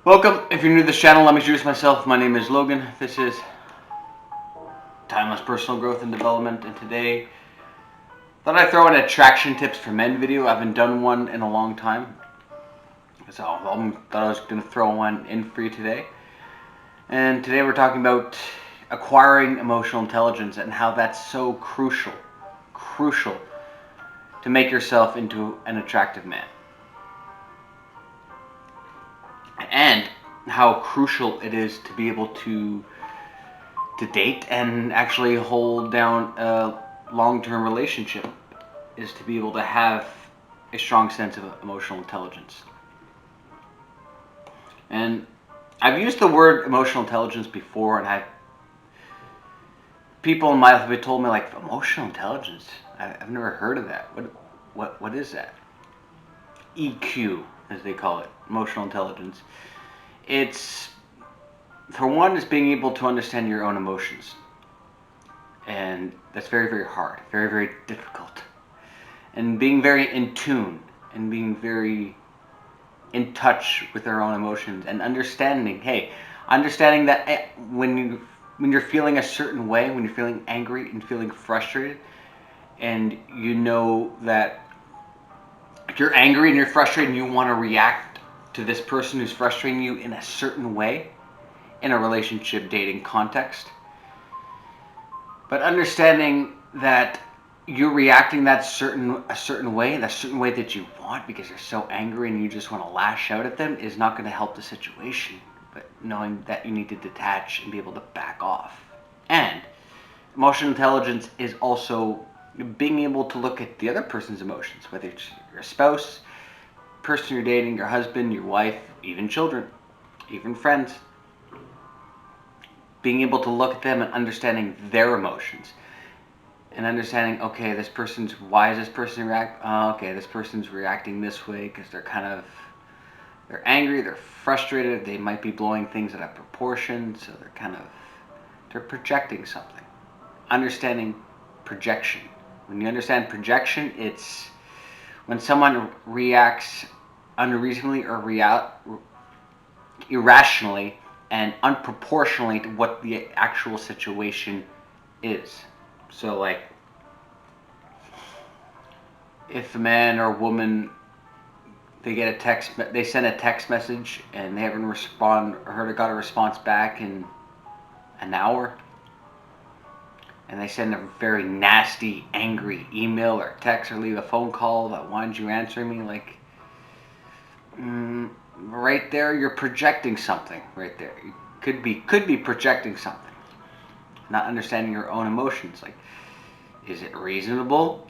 Welcome. If you're new to this channel, let me introduce myself. My name is Logan. This is Timeless Personal Growth and Development, and today thought I'd throw in a attraction tips for men video. I haven't done one in a long time, so I thought I was going to throw one in for you today. And today we're talking about acquiring emotional intelligence and how that's so crucial to make yourself into an attractive man. And how crucial it is to be able to date and actually hold down a long-term relationship, is to be able to have a strong sense of emotional intelligence. And I've used the word emotional intelligence before, and people in my life have told me, like, emotional intelligence? I've never heard of that. What is that? EQ, as they call it, emotional intelligence. It's, for one, is being able to understand your own emotions. And that's very, very hard, very, very difficult. And being very in tune and being very in touch with our own emotions and understanding that when you're feeling a certain way, when you're feeling angry and feeling frustrated, and you know that if you're angry and you're frustrated and you want to react to this person who's frustrating you in a certain way in a relationship dating context, but understanding that you're reacting a certain way that you want because you're so angry and you just want to lash out at them is not going to help the situation. But knowing that you need to detach and be able to back off. And emotional intelligence is also being able to look at the other person's emotions, whether it's your spouse, person you're dating, your husband, your wife, even children, even friends. Being able to look at them and understanding their emotions. And understanding, okay, why is this person react? Oh, okay, this person's reacting this way because they're angry, they're frustrated, they might be blowing things out of proportion, so they're projecting something. Understanding projection. When you understand projection, it's when someone reacts unreasonably or irrationally and unproportionally to what the actual situation is. So, like, if a man or woman, they send a text message and they haven't got a response back in an hour, and they send a very nasty, angry email or text or leave a phone call that, why aren't you answering me? Like, right there, you're projecting something. Right there, you could be projecting something. Not understanding your own emotions. Like, is it reasonable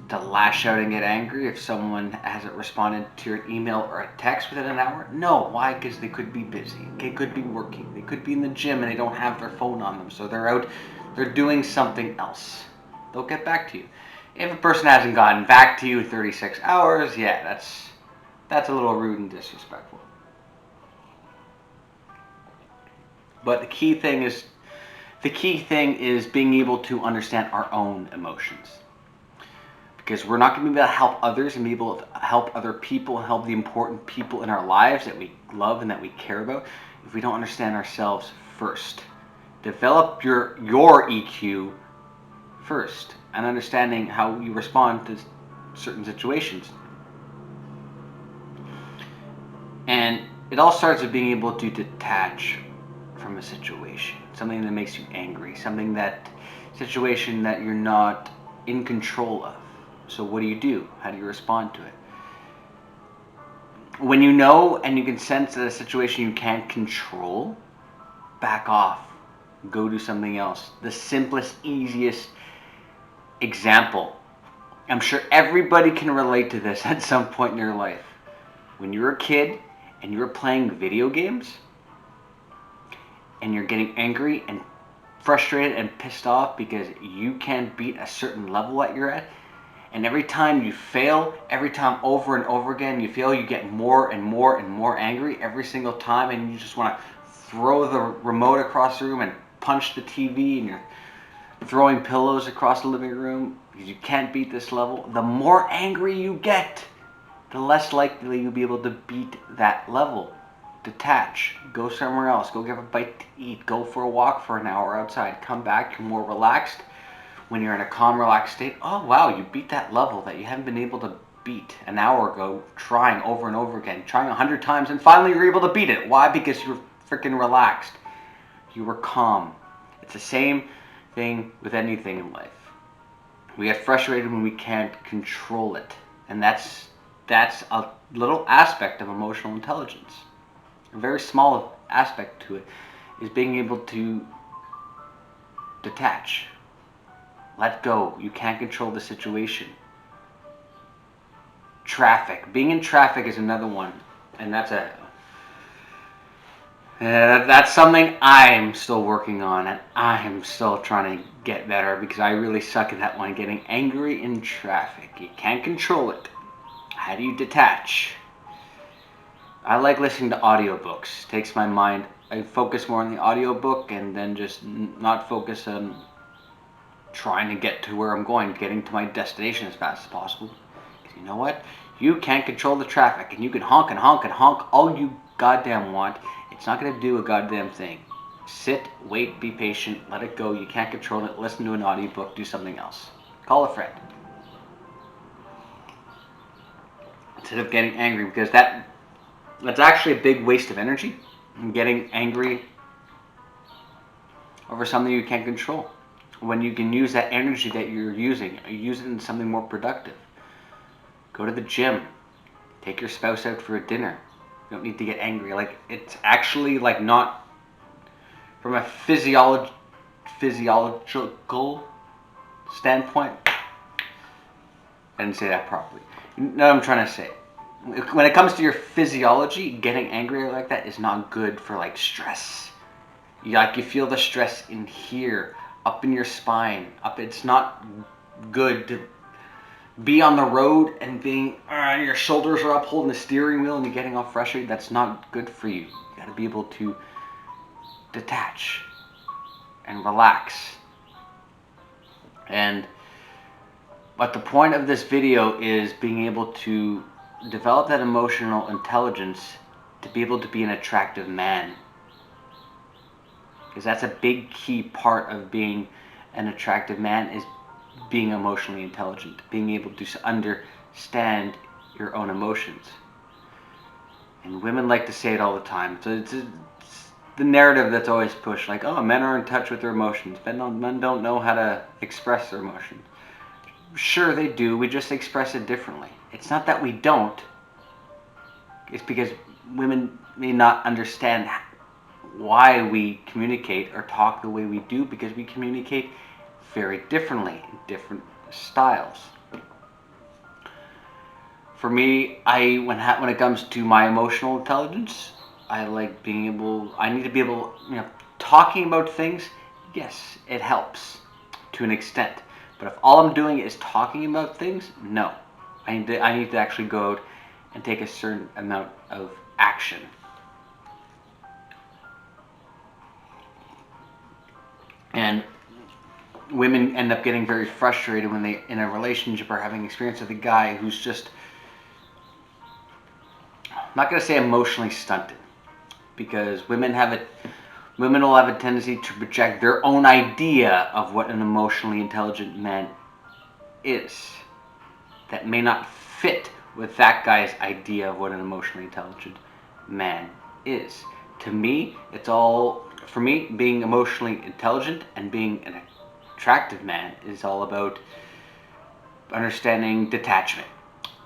to lash out and get angry if someone hasn't responded to your email or a text within an hour? No. Why? Because they could be busy. They could be working. They could be in the gym and they don't have their phone on them, so they're out. They're doing something else. They'll get back to you. If a person hasn't gotten back to you in 36 hours, yeah, that's a little rude and disrespectful. But the key thing is being able to understand our own emotions. Because we're not going to be able to help others and be able to help other people and help the important people in our lives that we love and that we care about if we don't understand ourselves first. Develop your EQ first and understanding how you respond to certain situations. And it all starts with being able to detach from a situation, something that makes you angry, situation that you're not in control of. So what do? How do you respond to it? When you know and you can sense that a situation you can't control, back off. Go do something else. The simplest, easiest example. I'm sure everybody can relate to this at some point in their life. When you're a kid and you're playing video games and you're getting angry and frustrated and pissed off because you can't beat a certain level that you're at, and every time you fail, every time over and over again you fail, you get more and more and more angry every single time, and you just want to throw the remote across the room and punch the TV, and you're throwing pillows across the living room because you can't beat this level. The more angry you get, the less likely you'll be able to beat that level. Detach. Go somewhere else. Go get a bite to eat. Go for a walk for an hour outside. Come back. You're more relaxed. When you're in a calm, relaxed state, oh wow, you beat that level that you haven't been able to beat an hour ago, trying over and over again, trying 100 times, and finally you're able to beat it. Why? Because you're freaking relaxed. You were calm. It's the same thing with anything in life. We get frustrated when we can't control it. And that's a little aspect of emotional intelligence. A very small aspect to it is being able to detach. Let go. You can't control the situation. Traffic. Being in traffic is another one. And that's something I'm still working on, and I'm still trying to get better because I really suck at that one, getting angry in traffic. You can't control it. How do you detach? I like listening to audiobooks. It takes my mind. I focus more on the audiobook and then just not focus on trying to get to where I'm going, getting to my destination as fast as possible. Because you know what? You can't control the traffic, and you can honk and honk and honk all you goddamn want. It's not going to do a goddamn thing. Sit, wait, be patient, let it go. You can't control it. Listen to an audiobook, do something else. Call a friend. Instead of getting angry, because that's actually a big waste of energy. Getting angry over something you can't control. When you can use that energy that you're using, use it in something more productive. Go to the gym. Take your spouse out for a dinner. You don't need to get angry. Like, it's actually like not from a physiological standpoint. I didn't say that properly. You know what I'm trying to say? When it comes to your physiology, getting angry like that is not good for like stress. You feel the stress in here, up in your spine, up. It's not good to be on the road and being your shoulders are up holding the steering wheel and you're getting all frustrated. That's not good for you. You got to be able to detach and relax. But the point of this video is being able to develop that emotional intelligence to be able to be an attractive man. Because that's a big key part of being an attractive man, is being emotionally intelligent, being able to understand your own emotions. And women like to say it all the time. So it's the narrative that's always pushed, like, oh, men are in touch with their emotions. Men don't know how to express their emotions. Sure, they do. We just express it differently. It's not that we don't. It's because women may not understand why we communicate or talk the way we do, because we communicate very differently in different styles. For me, when it comes to my emotional intelligence, I need to be able, talking about things, yes, it helps to an extent. But if all I'm doing is talking about things, no. I need to actually go out and take a certain amount of action. And women end up getting very frustrated when they, in a relationship, are having experience with a guy who's just, I'm not going to say emotionally stunted, because women will have a tendency to project their own idea of what an emotionally intelligent man is that may not fit with that guy's idea of what an emotionally intelligent man is. To me, for me, being emotionally intelligent and being an attractive man is all about understanding detachment.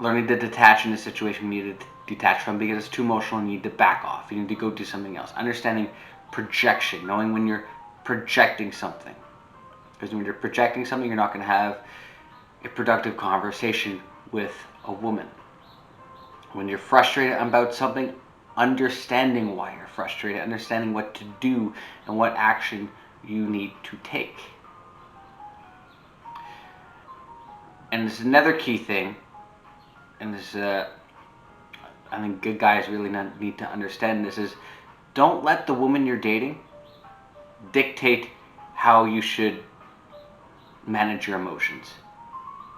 Learning to detach in a situation you need to detach from because it's too emotional and you need to back off. You need to go do something else. Understanding projection, knowing when you're projecting something. Because when you're projecting something, you're not going to have a productive conversation with a woman. When you're frustrated about something, understanding why you're frustrated, understanding what to do and what action you need to take. And there's another key thing, and this I think good guys really need to understand this, is don't let the woman you're dating dictate how you should manage your emotions.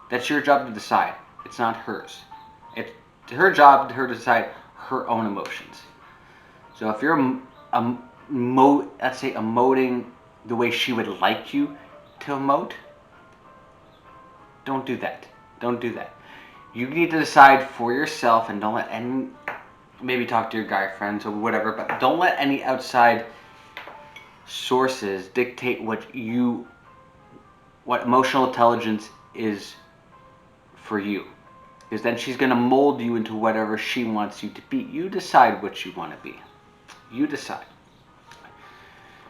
That's your job to decide. It's not hers. It's her job to decide her own emotions. So if you're let's say emoting the way she would like you to emote, don't do that. Don't do that. You need to decide for yourself, and don't let any, maybe talk to your guy friends or whatever, but don't let any outside sources dictate what emotional intelligence is for you. Because then she's going to mold you into whatever she wants you to be. You decide what you want to be. You decide.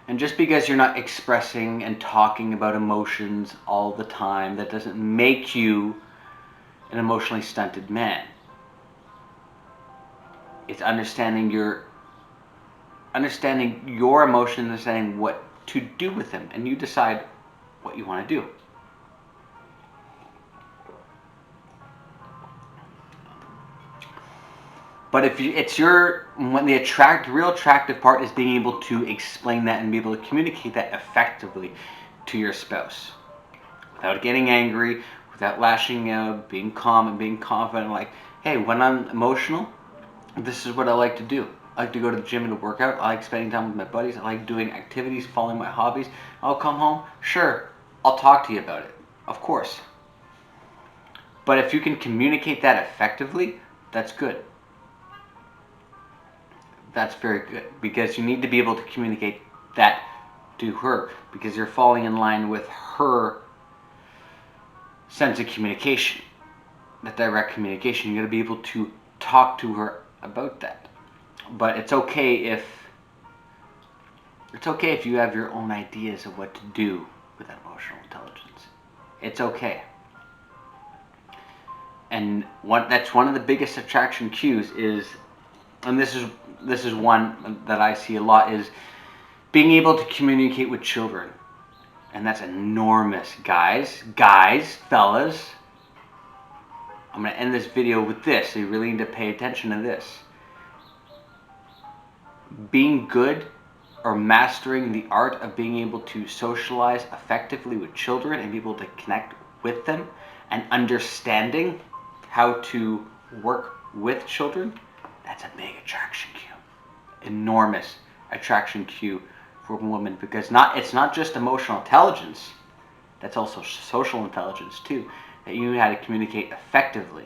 And just because you're not expressing and talking about emotions all the time, that doesn't make you an emotionally stunted man. It's understanding your emotions, understanding what to do with them, and you decide what you want to do. But if it's when the real attractive part is being able to explain that and be able to communicate that effectively to your spouse without getting angry, without lashing out, being calm and being confident. Like, hey, when I'm emotional, this is what I like to do. I like to go to the gym and to work out. I like spending time with my buddies. I like doing activities, following my hobbies. I'll come home. Sure, I'll talk to you about it. Of course. But if you can communicate that effectively, that's good. That's very good, because you need to be able to communicate that to her, because you're falling in line with her sense of communication, that direct communication. You got to be able to talk to her about that. But it's okay if you have your own ideas of what to do with emotional intelligence. It's okay. And that's one of the biggest attraction cues is, and this is one that I see a lot, is being able to communicate with children. And that's enormous, guys, fellas. I'm going to end this video with this, so you really need to pay attention to this. Being good or mastering the art of being able to socialize effectively with children and be able to connect with them, and understanding how to work with children, that's a big attraction cue. Enormous attraction cue for a woman, because it's not just emotional intelligence, that's also social intelligence too, that you know how to communicate effectively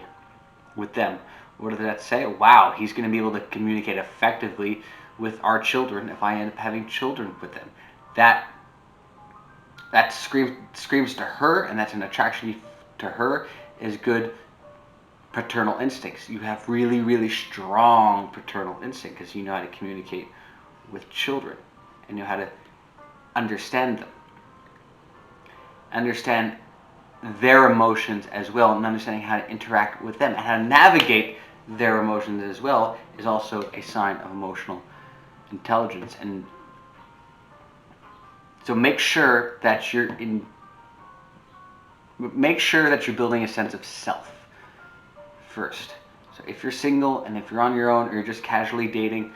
with them. What does that say? Wow, he's going to be able to communicate effectively with our children if I end up having children with them. That screams to her, and that's an attraction to her, is good paternal instincts. You have really, really strong paternal instinct because you know how to communicate with children and know how to understand them. Understand their emotions as well, and understanding how to interact with them and how to navigate their emotions as well is also a sign of emotional intelligence. And so make sure that you're building a sense of self first. So if you're single and if you're on your own or you're just casually dating,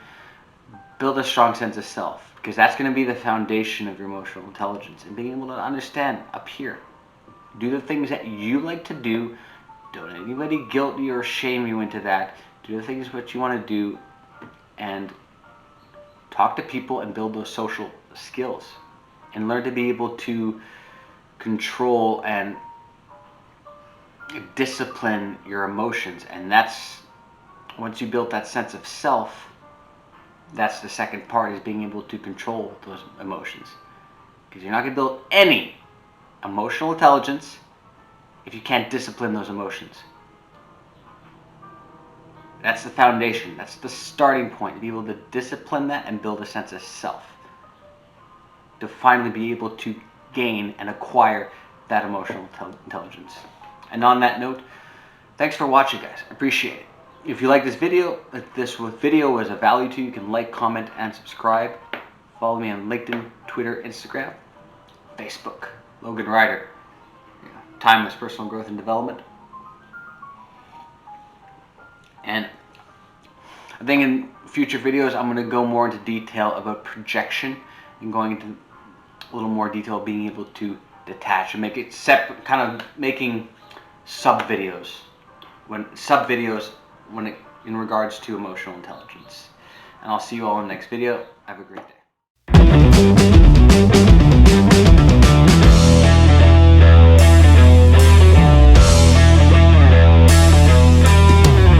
build a strong sense of self, because that's going to be the foundation of your emotional intelligence, and being able to understand up here. Do the things that you like to do. Don't let anybody guilt you or shame you into that. Do the things what you want to do, and talk to people and build those social skills, and learn to be able to control and discipline your emotions. And that's, once you build that sense of self, that's the second part, is being able to control those emotions, because you're not going to build any emotional intelligence if you can't discipline those emotions. That's the foundation. That's the starting point, to be able to discipline that and build a sense of self, to finally be able to gain and acquire that emotional intelligence. And on that note, thanks for watching, guys. I appreciate it. If you like this video, if this video was of value to you, you can like, comment, and subscribe. Follow me on LinkedIn, Twitter, Instagram, Facebook. Logan Ryder. Timeless personal growth and development. And I think in future videos I'm going to go more into detail about projection, and going into a little more detail being able to detach and make it separate, kind of making sub videos in regards to emotional intelligence. and I'll see you all in the next video. Have a great day.